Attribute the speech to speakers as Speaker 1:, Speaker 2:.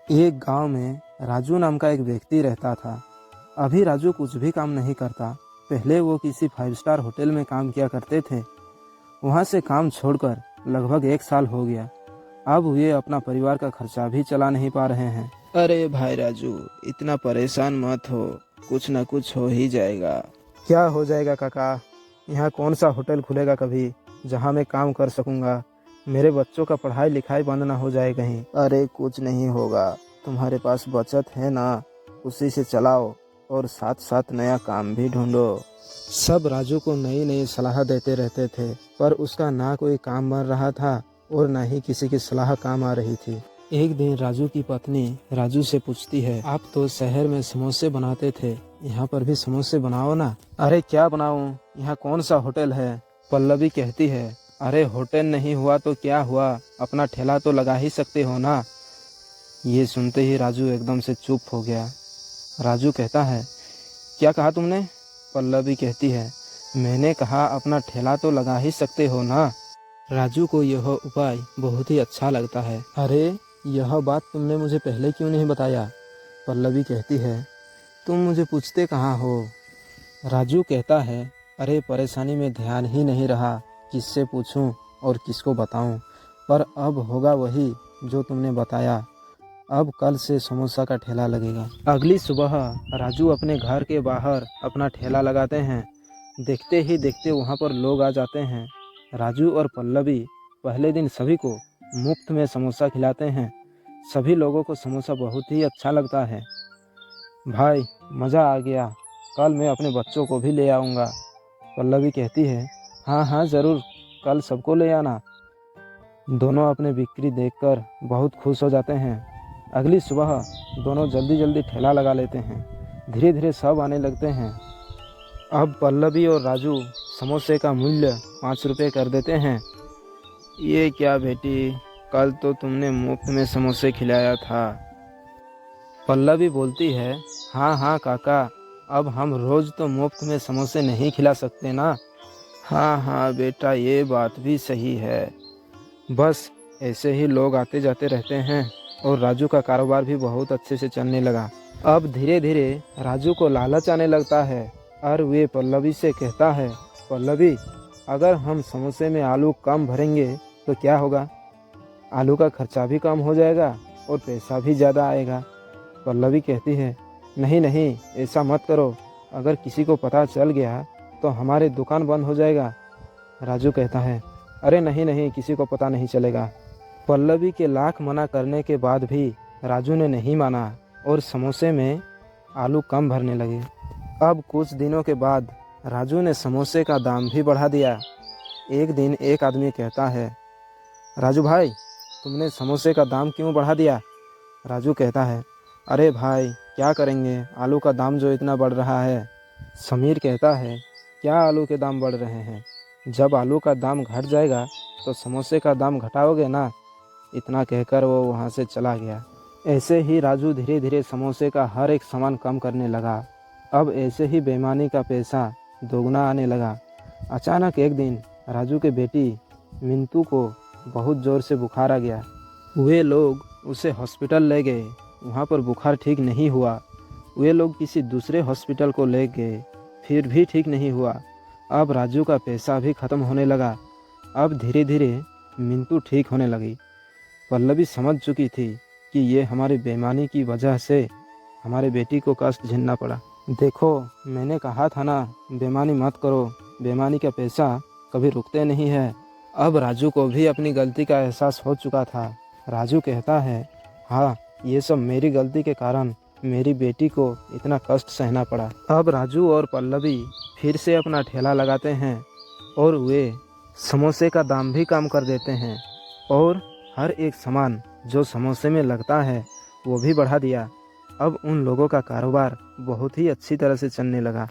Speaker 1: एक गांव में राजू नाम का एक व्यक्ति रहता था। अभी राजू कुछ भी काम नहीं करता। पहले वो किसी 5 स्टार होटल में काम किया करते थे। वहाँ से काम छोड़कर लगभग 1 साल हो गया। अब वे अपना परिवार का खर्चा भी चला नहीं पा रहे हैं। अरे भाई राजू, इतना परेशान मत हो, कुछ ना कुछ हो ही जाएगा। क्या हो जाएगा काका? यहाँ कौन सा होटल खुलेगा कभी जहाँ मैं काम कर सकूँगा? मेरे बच्चों का पढ़ाई लिखाई बंद ना हो जाए कहीं। अरे कुछ नहीं होगा, तुम्हारे पास बचत है ना, उसी से चलाओ और साथ साथ नया काम भी ढूंढो। सब राजू को नई नई सलाह देते रहते थे, पर उसका ना कोई काम बन रहा था और ना ही किसी की सलाह काम आ रही थी। एक दिन राजू की पत्नी राजू से पूछती है, आप तो शहर में समोसे बनाते थे, यहाँ पर भी समोसे बनाओ ना। अरे क्या बनाऊं, यहाँ कौन सा होटल है? पल्लवी कहती है, अरे होटल नहीं हुआ तो क्या हुआ, अपना ठेला तो लगा ही सकते हो ना। ये सुनते ही राजू एकदम से चुप हो गया। राजू कहता है, क्या कहा तुमने? पल्लवी कहती है, मैंने कहा अपना ठेला तो लगा ही सकते हो ना। राजू को यह उपाय बहुत ही अच्छा लगता है। अरे यह बात तुमने मुझे पहले क्यों नहीं बताया? पल्लवी कहती है, तुम मुझे पूछते कहाँ हो? राजू कहता है, अरे परेशानी में ध्यान ही नहीं रहा, किससे पूछूं और किसको बताऊं। पर अब होगा वही जो तुमने बताया। अब कल से समोसा का ठेला लगेगा। अगली सुबह राजू अपने घर के बाहर अपना ठेला लगाते हैं। देखते ही देखते वहाँ पर लोग आ जाते हैं। राजू और पल्लवी पहले दिन सभी को मुफ्त में समोसा खिलाते हैं। सभी लोगों को समोसा बहुत ही अच्छा लगता है। भाई मज़ा आ गया, कल मैं अपने बच्चों को भी ले आऊँगा। पल्लवी कहती है, हाँ हाँ ज़रूर, कल सबको ले आना। दोनों अपने बिक्री देखकर बहुत खुश हो जाते हैं। अगली सुबह दोनों जल्दी जल्दी ठेला लगा लेते हैं। धीरे धीरे सब आने लगते हैं। अब पल्लवी और राजू समोसे का मूल्य 5 रुपये कर देते हैं। ये क्या बेटी, कल तो तुमने मुफ्त में समोसे खिलाया था। पल्लवी बोलती है, हाँ हाँ काका, अब हम रोज़ तो मुफ्त में समोसे नहीं खिला सकते ना। हाँ हाँ बेटा, ये बात भी सही है। बस ऐसे ही लोग आते जाते रहते हैं और राजू का कारोबार भी बहुत अच्छे से चलने लगा। अब धीरे धीरे राजू को लालच आने लगता है और वे पल्लवी से कहता है, पल्लवी, अगर हम समोसे में आलू कम भरेंगे तो क्या होगा? आलू का खर्चा भी कम हो जाएगा और पैसा भी ज़्यादा आएगा। पल्लवी कहती है, नहीं नहीं, ऐसा मत करो, अगर किसी को पता चल गया तो हमारी दुकान बंद हो जाएगा। राजू कहता है, अरे नहीं नहीं, किसी को पता नहीं चलेगा। पल्लवी के लाख मना करने के बाद भी राजू ने नहीं माना और समोसे में आलू कम भरने लगे। अब कुछ दिनों के बाद राजू ने समोसे का दाम भी बढ़ा दिया। एक दिन एक आदमी कहता है, राजू भाई, तुमने समोसे का दाम क्यों बढ़ा दिया? राजू कहता है, अरे भाई क्या करेंगे, आलू का दाम जो इतना बढ़ रहा है। समीर कहता है, क्या आलू के दाम बढ़ रहे हैं? जब आलू का दाम घट जाएगा तो समोसे का दाम घटाओगे ना। इतना कहकर वो वहाँ से चला गया। ऐसे ही राजू धीरे धीरे समोसे का हर एक सामान कम करने लगा। अब ऐसे ही बेईमानी का पैसा दोगुना आने लगा। अचानक एक दिन राजू के बेटी मिंटू को बहुत ज़ोर से बुखार आ गया। वे लोग उसे हॉस्पिटल ले गए। वहाँ पर बुखार ठीक नहीं हुआ। वे लोग किसी दूसरे हॉस्पिटल को ले गए, फिर भी ठीक नहीं हुआ। अब राजू का पैसा भी ख़त्म होने लगा। अब धीरे धीरे मिंटू ठीक होने लगी। पल्लवी समझ चुकी थी कि ये हमारी बेईमानी की वजह से हमारे बेटी को कष्ट झेलना पड़ा। देखो, मैंने कहा था ना, बेईमानी मत करो, बेईमानी का पैसा कभी रुकते नहीं है। अब राजू को भी अपनी गलती का एहसास हो चुका था। राजू कहता है, हाँ, ये सब मेरी गलती के कारण मेरी बेटी को इतना कष्ट सहना पड़ा। अब राजू और पल्लवी फिर से अपना ठेला लगाते हैं और वे समोसे का दाम भी कम कर देते हैं और हर एक सामान जो समोसे में लगता है वो भी बढ़ा दिया। अब उन लोगों का कारोबार बहुत ही अच्छी तरह से चलने लगा।